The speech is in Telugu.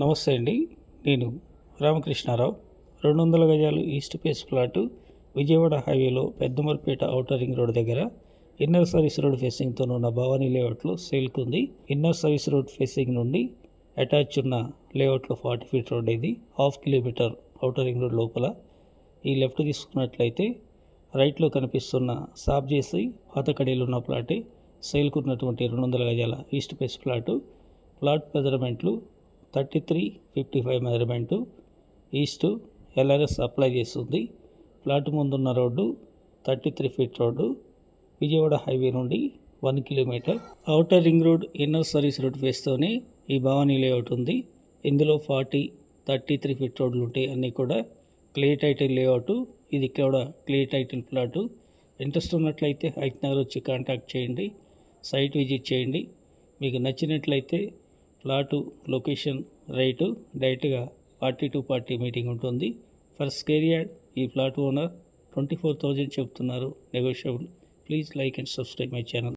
నమస్తే అండి. నేను రామకృష్ణారావు. 200 గజాలు ఈస్ట్ ఫేస్ ప్లాటు విజయవాడ హైవేలో పెద్దమర్పేట ఔటర్ రింగ్ రోడ్ దగ్గర ఇన్నర్ సర్వీస్ రోడ్ ఫేసింగ్తో ఉన్న భవానీ లేఅవుట్లో సేల్కు ఉంది. ఇన్నర్ సర్వీస్ రోడ్ ఫేసింగ్ నుండి అటాచ్ ఉన్న లేఅవుట్లో 40 ఫీట్ రోడ్ ఇది. 1/2 కిలోమీటర్ ఔటర్ రింగ్ రోడ్ లోపల ఈ లెఫ్ట్ తీసుకున్నట్లయితే రైట్లో కనిపిస్తున్న సాఫ్ చేసి పాత కడీలు ఉన్న ప్లాటే సేల్కు ఉన్నటువంటి 200 గజాల ఈస్ట్ ఫేస్ ప్లాట్ మెజర్మెంట్లు 3355 మెజర్మెంటు ఈస్ట్ ఎల్ఆర్ఎస్ అప్లై చేస్తుంది. ప్లాట్ ముందున్న road 33 feet road Vijayawada highway నుండి 1 kilometre. Outer ring road inner service road ఫేస్తోనే ఈ భవానీ లేఅవుట్ ఉంది. ఇందులో 40, 33 ఫీట్ రోడ్లు ఉంటాయి. అన్నీ కూడా క్లే టైటిల్ లేఅవుట్. ఇది కూడా క్లే టైటిల్ ప్లాటు. ఇంట్రెస్ట్ ఉన్నట్లయితే హైత్ నగర్ వచ్చి కాంటాక్ట్ చేయండి, సైట్ విజిట్ చేయండి. మీకు నచ్చినట్లయితే ప్లాటు లొకేషన్ రేటు డైరెక్ట్గా పార్టీ టు పార్టీ మీటింగ్ ఉంటుంది. ఫర్ స్క్వేర్ యార్డ్ ఈ ప్లాట్ ఓనర్ 24,000 చెప్తున్నారు, negotiable. Please like and subscribe my channel.